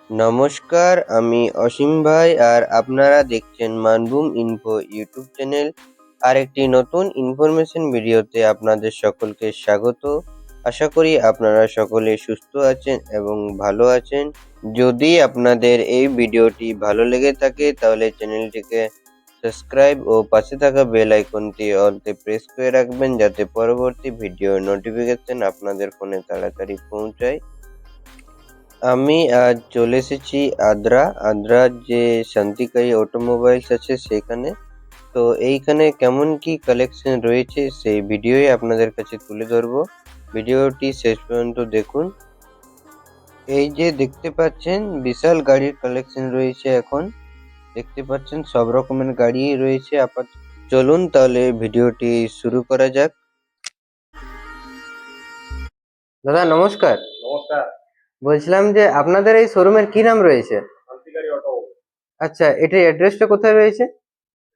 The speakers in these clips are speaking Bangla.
নমস্কার, আমি অসীম ভাই আর আপনারা দেখছেন মানভূম ইনফো ইউটিউব চ্যানেল। আর একটি নতুন ইনফরমেশন ভিডিওতে আপনাদের সকলকে স্বাগত। আশা করি আপনারা সকলে সুস্থ আছেন এবং ভালো আছেন। যদি আপনাদের এই ভিডিওটি ভালো লেগে থাকে তাহলে চ্যানেলটিকে সাবস্ক্রাইব ও পাশে থাকা বেল আইকনটি অলতে প্রেস করে রাখবেন যাতে পরবর্তী ভিডিওর নোটিফিকেশন আপনাদের ফোনে তাড়াতাড়ি পৌঁছায়। আমি আজ চলে এসেছি আদ্রার যে শান্তিকারী অটোমোবাইলস আছে সেখানে। তো এইখানে কেমন কি কালেকশন রয়েছে সেই ভিডিওই আপনাদের কাছে তুলে ধরবো। ভিডিওটি শেষ পর্যন্ত দেখুন। এই যে দেখতে পাচ্ছেন বিশাল গাড়ির কালেকশন রয়েছে এখন। দেখতে পাচ্ছেন সব রকমের গাড়ি রয়েছে আপাতত। চলুন তাহলে ভিডিওটি শুরু করা যাক। দাদা নমস্কার। নমস্কার। বলছিলাম যে আপনাদের এই শোরুমের কি নাম রয়েছে? শান্তিকারী অটো। আচ্ছা, এটার অ্যাড্রেসটা কোথায় রয়েছে?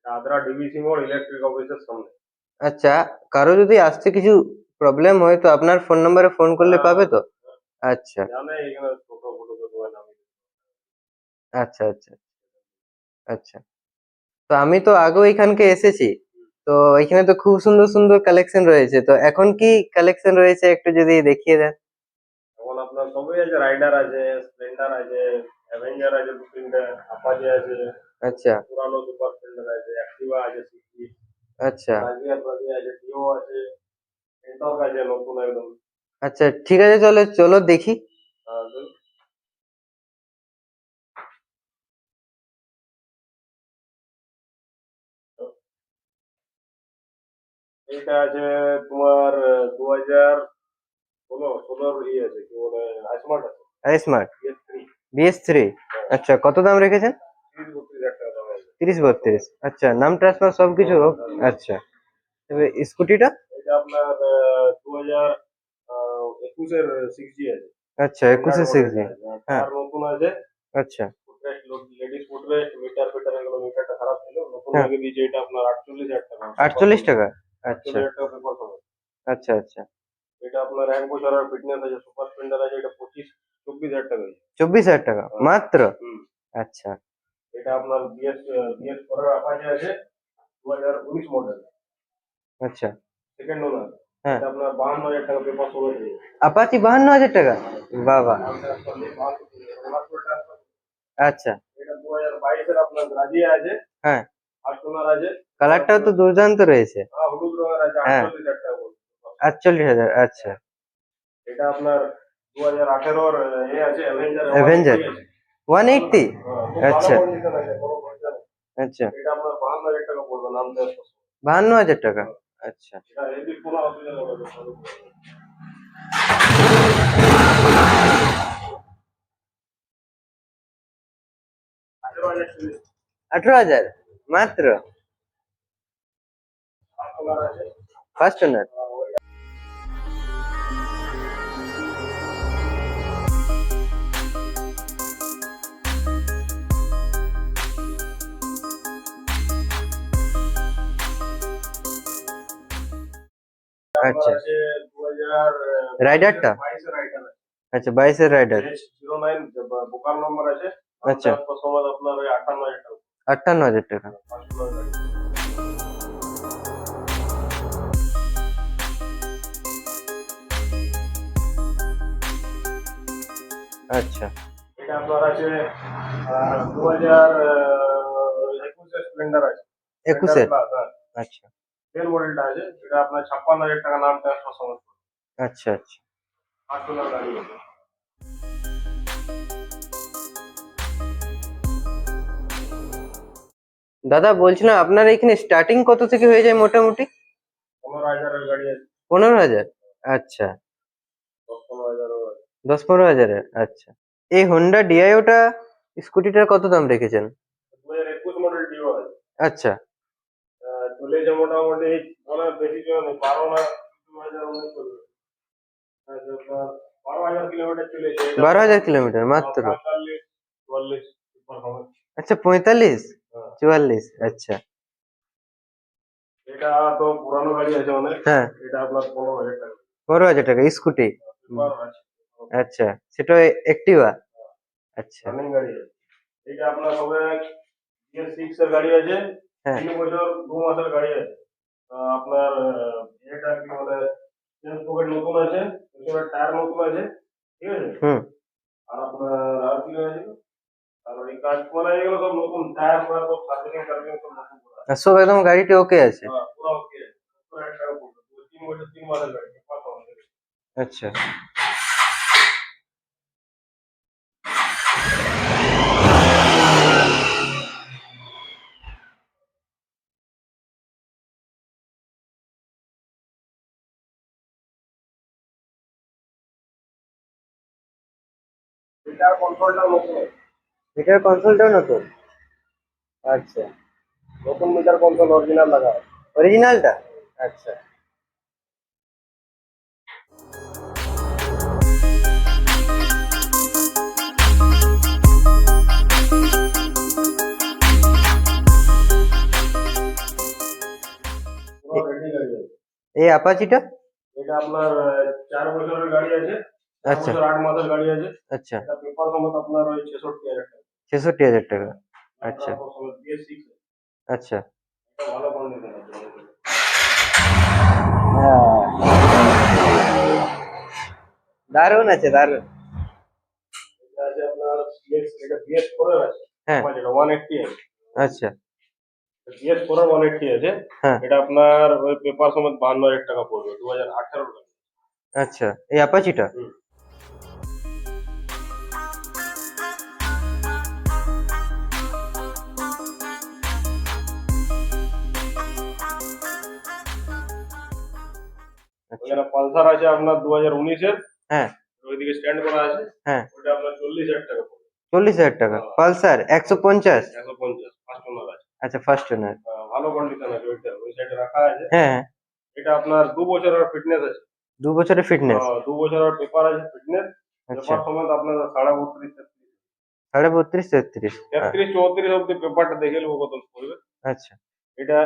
আদ্রা ডিবিসি মোড় ইলেকট্রিক অফিসের সামনে। আচ্ছা, কারো যদি আসতে কিছু প্রবলেম হয় তো আপনার ফোন নম্বরে ফোন করলে পাবে তো? আচ্ছা জানে এখানে ছোট ছোট দোকান আমি। আচ্ছা আচ্ছা আচ্ছা। তো আমি তো আগেও এখানকে এসেছি। তো এখানে তো খুব সুন্দর সুন্দর কালেকশন রয়েছে, তো এখন কি কালেকশন রয়েছে একটু যদি দেখিয়ে দেন। এখন আপনার সবই আছে, রাইডার আছে, স্প্লেন্ডার আছে, অ্যাভেঞ্জার আছে, দু তিনটা আপাচে আছে, আচ্ছা পুরানো সুপার স্প্লেন্ডার আছে, অ্যাক্টিভা আছে, সিটি আচ্ছা রাজিয়ার রাজি আছে, ডিও আছে, এন্টক আছে নতুন একদম। আচ্ছা, ঠিক আছে, চলো চলো দেখি। আর এইটা আছে তোমার 2016 ইয়ে আছে, কি বলে, স্মার্ট আছে, স্মার্ট BS3। BS3। আচ্ছা, কত দাম রেখেছেন? 30-32 হাজার টাকা দাম আছে। 30-32। আচ্ছা, নাম ট্রান্সফার সবকিছু হোক। আচ্ছা, তবে স্কুটিটা? এটা আপনার 2021-এর 6G আছে। আচ্ছা, 21-এ 6G। হ্যাঁ। টায়ার নতুন আছে। আচ্ছা। লেডিস ফুটরেস্ট, মিটার ফিটার এগুলো, মিটারটা খারাপ ছিল, নতুন হ্যাঁ, লাগিয়ে দিয়েছে। এটা আপনার 48,000 টাকা। 48 টাকা। আচ্ছা 48,000 টাকা পেপার হবে। আচ্ছা আচ্ছা। এটা আপনার 1 বছরের ফিটনেস আছে, সুপার স্প্লেন্ডার আছে। এটা 24,000 টাকা আছে। 24,000 টাকা মাত্র? হুম। আচ্ছা এটা আপনার বিএস ফোরের আপাচে আছে, 2019 মডেল, আচ্ছা। সেকেন্ড ওনার। হ্যাঁ, এটা আপনার 52,000 টাকা পেপার সহ আছে। আপাচি 52,000 টাকা? বাবা। আচ্ছা। এটা 2022-এর আপনার রাজিয়া আছে, হ্যাঁ, ফার্স্ট ওনার আছে। কালারটাও তো দুর্দান্ত রয়েছে। হলুদ রঙের আছে, হ্যাঁ, 48,000 টাকা বলছে। 48,000। আচ্ছা। এটা আপনার 2018-এর এ আছে, অ্যাভেঞ্জার অ্যাভেঞ্জার 180 আছে। 180? খুব ভালো আচ্ছা কন্ডিশন আছে, কোনো সমস্যা নেই। আচ্ছা। এটা আপনার 52,000 টাকা পড়বে নাম দেওয়ার পর। 52,000 টাকা? আচ্ছা। এটা হেভি, কোনো অসুবিধা হবে না। 18,000 চল্লিশ। 18,000 মাত্র? ওনার আছে। First owner? আচ্ছা, আছে 2000 রাইডারটা? 22-এর রাইডার আছে। আচ্ছা, 22-এর রাইডার। H09 বোকার নম্বর আছে। আচ্ছা, সময় আপনার ওই 58,000 টাকা। 58,000 টাকা। ফার্স্ট ওনার গাড়ি। আচ্ছা, এটা আপনার আছে 2021-এর স্প্লেন্ডার আছে। 21-এর? প্লাস, হ্যাঁ, আচ্ছা তেল মডেলটা আছে। এটা আপনার 56,000 টাকা নাম ট্রান্সফার সমস্ত। আচ্ছা আচ্ছা। ফার্স্ট ওনার গাড়ি আছে। দাদা বলছিলাম আপনার এখানে স্টার্টিং কত থেকে হয়ে যায় মোটামুটি? 15,000-এর গাড়ি আছে। 15,000? আচ্ছা, 10-15,000-ও আছে। 10-15 হাজারের। আচ্ছা, এই হোন্ডা ডিআইওটা স্কুটিটার কত দাম রেখেছেন? 2021 মডেল ডিও আছে। আচ্ছা চলেছে মোটামুটি, অনেক বেশি চলে নেই, 12,000 অনেক চলবে। 12,000 কিলোমিটার চলেছে। 12,000 কিলোমিটার মাত্র? 45-44 সুপার হবে। আচ্ছা, 45 হ্যাঁ। 44। আচ্ছা। এটা তো পুরানো গাড়ি আছে অনেক। হ্যাঁ, এটা আপনার 15,000 টাকা। 15,000 টাকা স্কুটি? সুপার আছে। আচ্ছা, সেটা অ্যাক্টিভা? আচ্ছা। রানিং গাড়ি আছে। এটা আপনার হবে BS6 এর গাড়ি আছে, হ্যাঁ। 3 বছর 2 মাসের গাড়ি আছে। আপনার এটা কি বলে চেন পকেট নতুন আছে, পিছনের টায়ার নতুন আছে, ঠিক আছে? হুম। আর আপনার আর কি আছে? আর ওই কাজ করা এগুলো সব নতুন টায়ার ফায়ার সব সার্ভিসিং টার্ভিসিং সব নতুন করা আছে। আর সব একদম গাড়িটি ওকে আছে। হ্যাঁ, পুরো ওকে। পুরো একটা পড়বে। 3 বছর 3 মাসের গাড়ি, পাঁচ মাসের। আচ্ছা। এটার কন্ট্রোলটাও নতুন আছে। এটার কনসোলটাও নতুন। আচ্ছা। নতুন মিটার কন্ট্রোল অরিজিনাল লাগা আছে। অরিজিনালটা? আচ্ছা। পুরো রেডি গাড়ি আছে। এই অ্যাপাচিটা? এটা আপনার 4 বছরের গাড়ি আছে, 4 আচ্ছা। বছর 8 মাসের গাড়ি আছে। আচ্ছা। এটা পেপার সমেত আপনার ওই 66,000 টাকা। ৬৬,০০০ টাকা। আচ্ছা। নাম্বার সমেত BS6 আচ্ছা। এটা ভালো কন্ডিশন আছে। দারুণ আছে, দারুণ। এটা আছে আপনার এটা BS4 এর আছে। হ্যাঁ। এটা 180 আছে। আচ্ছা। BS4 এর 180 আছে। হ্যাঁ। এটা আপনার ওই পেপার সমেত 52,000 টাকা পড়বে, 2018 এর গাড়ি। আচ্ছা, এই অ্যাপাচিটা? হুম। আচ্ছা। ওখানে পালসার আছে আপনার 2019 এর, হ্যাঁ। ওইদিকে স্ট্যান্ড করা আছে। হ্যাঁ। ওটা আপনার 40,000 টাকা পড়বে। ৪০,০০০ টাকা। পালসার ১৫০? 150 ফার্স্ট ওনার আছে। আচ্ছা, ফার্স্ট ওনার। ভালো কন্ডিশন আছে ওইটা, ওই সাইডে রাখা আছে। হ্যাঁ, হ্যাঁ। এটা আপনার 2 বছরের ফিটনেস আছে। ২ বছরের ফিটনেস? 2 বছরের পেপার আছে ফিটনেস। আচ্ছা। পেপার সমেত আপনার 32.5 32.5 33? 33 34 অব্দি পেপারটা দেখে নেবো কত পড়বে। আচ্ছা। এটা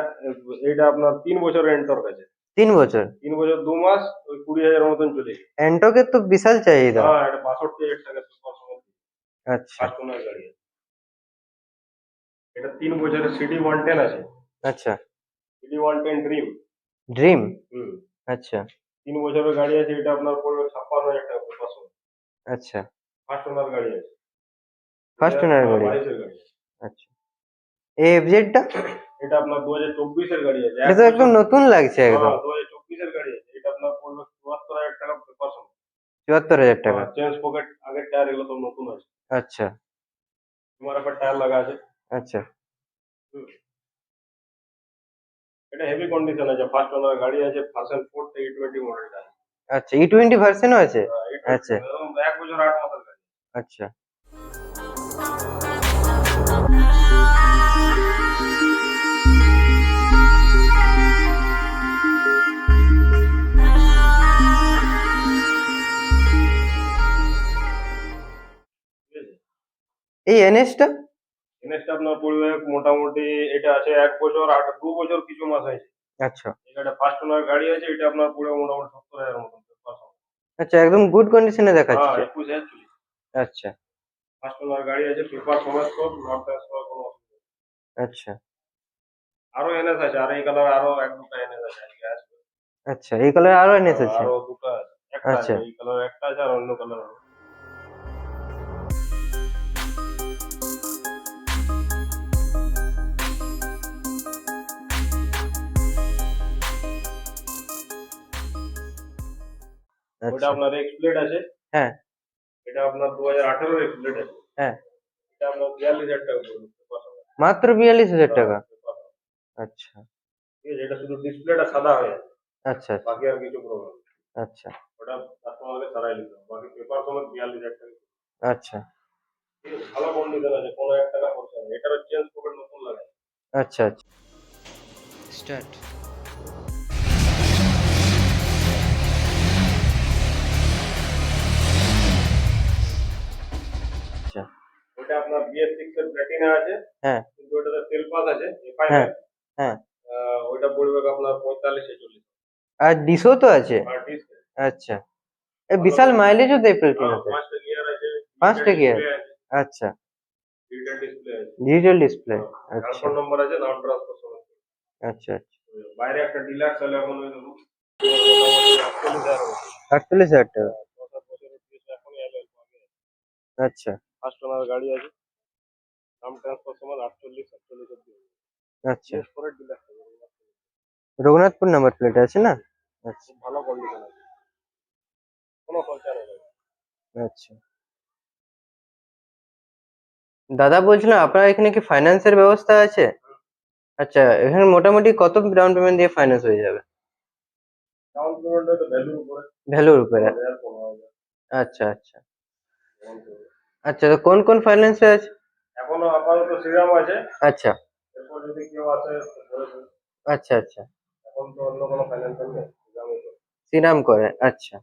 এটা আপনার 3 বছরের এন্টর্ক আছে। ৩ বছর? 3 বছর 2 মাস ওই 20,000 মতন চলে যায়। অ্যান্টকের তো বিশাল চাহিদা। হ্যাঁ, এটা 62,000 টাকা পেপার সমেত আচ্ছা। ফার্স্ট ওনার গাড়ি আছে। এটা 3 বছরের সিডি 110 আছে। আচ্ছা। CD 110 dream. ড্রিম? হুম। আচ্ছা। 3 বছরের গাড়ি আছে, এটা আপনার পড়বে 56,000 টাকা পেপার সমেত। আচ্ছা। ফার্স্ট ওনার গাড়ি আছে। ফার্স্ট ওনার গাড়ি? 22 এর গাড়ি। আচ্ছা। এই এফজেডটা? এটা আপনার 2024 এর গাড়ি আছে। এটা তো একদম নতুন লাগছে একদম। 2024 এর গাড়ি আছে। এটা আপনার পড়বে 74,000 টাকা পেপার সমেত। ৭৪,০০০ টাকা? চেঞ্জ পকেট, আগের টায়ার এগুলো সব নতুন আছে। আচ্ছা। তোমার একটা টায়ার লাগা আছে। আচ্ছা। হুম। এটা হেভি কন্ডিশন আছে, ফার্স্ট ওনার গাড়ি আছে, ভার্সন 4 থেকে E20 মডেলটা আছে। আচ্ছা, E20 ভার্সনও আছে? E20 আচ্ছা। এবং 1 বছর 8 মাসের গাড়ি। আচ্ছা। ঠিক আছে? এই এনএসটা? এনএসটা আপনার পড়বে মোটামুটি, এটা আছে 1 বছর 2 বছর কিছু মাস আছে। আচ্ছা। এটা ফার্স্ট ওনার গাড়ি আছে, এটা আপনার পড়বে মোটামুটি 70,000 মতন পেপার সমেত। আচ্ছা, একদম গুড কন্ডিশনে হ্যাঁ, দেখাচ্ছে। 21,000 চলেছে। আচ্ছা। ফার্স্ট ওনার গাড়ি আছে, পেপার সমেত সব, নট ট্রান্সফার কোনো অসুবিধা নেই। আচ্ছা। আরো এনএস আছে, আর এই কালার আরো 1-2টা এনএস আছে, আজকে আসবে। আচ্ছা, এই কালার আরো এনএস আছে? আরো 2টা আছে, একটা আছে, আচ্ছা। এই কালার একটা আছে আর অন্য কালার আছে। ওটা আচ্ছা। আপনার এক্স প্লেট আছে। হ্যাঁ। এটা আপনার 2018 এর এক্স প্লেট আছে। হ্যাঁ। এটা আপনার 42,000 টাকা পড়বে পেপার সমেত। মাত্র ৪২,০০০ টাকা? পেপার সমেত। আচ্ছা। ঠিক আছে, এটা শুধু ডিসপ্লেটা সাদা হয়ে আছে, আচ্ছা। আচ্ছা। বাকি আর কিছু প্রবলেম নেই। আচ্ছা। ওটা কাস্টমারকে সারাই নিতে হবে, বাকি পেপার সমেত 42,000 টাকা। আচ্ছা। ঠিক আছে, ভালো কন্ডিশন আছে, কোনো 1 টাকা খরচা নেই। এটারও চেঞ্জ পকেট নতুন লাগাই। আচ্ছা। আচ্ছা। স্টার্ট। আচ্ছা। ওটা আপনার BS6 এর প্লাটিনা আছে। হ্যাঁ। কিন্তু ওটাতে তেল পাস আছে, FI হ্যাঁ। এর। হ্যাঁ। ওইটা পড়বে আপনার 45-40। আর ডিসও তো আছে? আর ডিস্ক আচ্ছা। বিশাল মাইলেজও দেয় প্লেটিনাতে? 5টা গিয়ার আছে, 5টা গিয়ার? ডিসপ্লে আছে। আচ্ছা, ডিজিটাল ডিসপ্লে আছে। Digital display. আচ্ছা, ঝাড়খণ্ড নম্বর আছে, নাম ট্রান্সফার সমস্ত। আচ্ছা, আচ্ছা। বাইরে একটা ডিলাক্স হলে এখন ওই ধরুন মোটামুটি 48,000 হবে। 48,000 টাকা। 6-7 বছরের পিস এখনই অ্যাভেলেবল পাবে। আচ্ছা, ফার্স্ট ওনার গাড়ি আছে, নাম ট্রান্সফার সময় 48 অব্দি হবে। আচ্ছা। বিশেষ করে ডিলাক্স হবে, রঘুনাথপুর নাম্বার প্লেট আছে না? আচ্ছা, খুব ভালো কন্ডিশন আছে, কোনো খরচা নেই। আচ্ছা। দাদা বলছিলাম আপনার এখানে কি ফাইন্যান্সের ব্যবস্থা আছে? আচ্ছা, এখানে মোটামুটি কত ডাউন পেমেন্ট দিয়ে ফাইন্যান্স হয়ে যাবে? ডাউন পেমেন্ট তো ভ্যালুর উপরে, ভ্যালুর উপরে। 10,000-15,000 আচ্ছা, আচ্ছা। এমন পড়বে। আচ্ছা, তো কোন কোন ফাইন্যান্সে আছে? এখনো আপাতত শ্রীরাম আছে, আচ্ছা, এরপর যদি কেউ আসে তো বলে দেবে। আচ্ছা, আচ্ছা। এখন তো অন্য কোনো ফাইন্যান্সার নেই, শ্রীরামই তো। শ্রীরাম করে। আচ্ছা,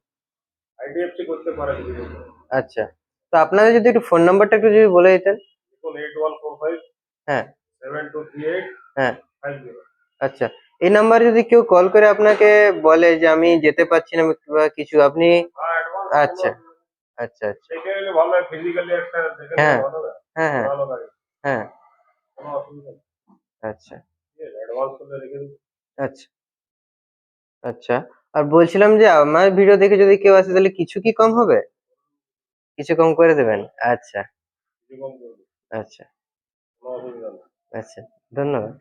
আইডিএফসি করতে পারে যদি কেউ। আচ্ছা। তো আপনাদের যদি একটু ফোন নাম্বারটা একটু যদি বলে দিতেন। দেখুন 8145 হ্যাঁ, 7238 হ্যাঁ। 50। আচ্ছা, এই নাম্বারে যদি কেউ কল করে আপনাকে বলে যে আমি যেতে পারছি না বা কিছু, আপনি? হ্যাঁ, অ্যাডভান্স আচ্ছা, আচ্ছা, আচ্ছা। দেখে এলে ভালো হয়, ফিজিক্যালি একটা দেখে নিলে হ্যাঁ, ভালো হবে। হ্যাঁ, হ্যাঁ, ভালো গাড়ি, হ্যাঁ। কোনো অসুবিধা নেই। আচ্ছা, ঠিক আছে, অ্যাডভান্স করে রেখে দিন। আচ্ছা, আচ্ছা। আর বলছিলাম যে আমার ভিডিও দেখে যদি কেউ আসে তাহলে কিছু কি কম হবে? কিছু কম করে দেবেন? আচ্ছা, কিছু কম করে দিন, আচ্ছা, কোনো অসুবিধা নেই। আচ্ছা। ধন্যবাদ।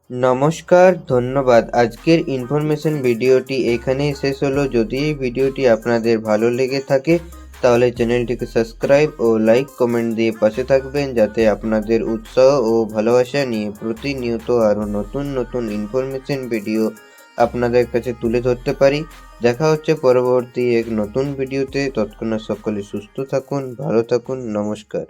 নমস্কার, ধন্যবাদ। আজকের ইনফরমেশন ভিডিওটি এখানেই শেষ হলো। যদি এই ভিডিওটি আপনাদের ভালো লেগে থাকে তাহলে চ্যানেলটিকে সাবস্ক্রাইব ও লাইক কমেন্ট দিয়ে পাশে থাকবেন, যাতে আপনাদের উৎসাহ ও ভালোবাসা নিয়ে প্রতিনিয়ত আরও নতুন নতুন ইনফরমেশন ভিডিও আপনাদের কাছে তুলে ধরতে পারি। দেখা হচ্ছে পরবর্তী এক নতুন ভিডিওতে। তৎক্ষণাৎ সকলে সুস্থ থাকুন, ভালো থাকুন। নমস্কার।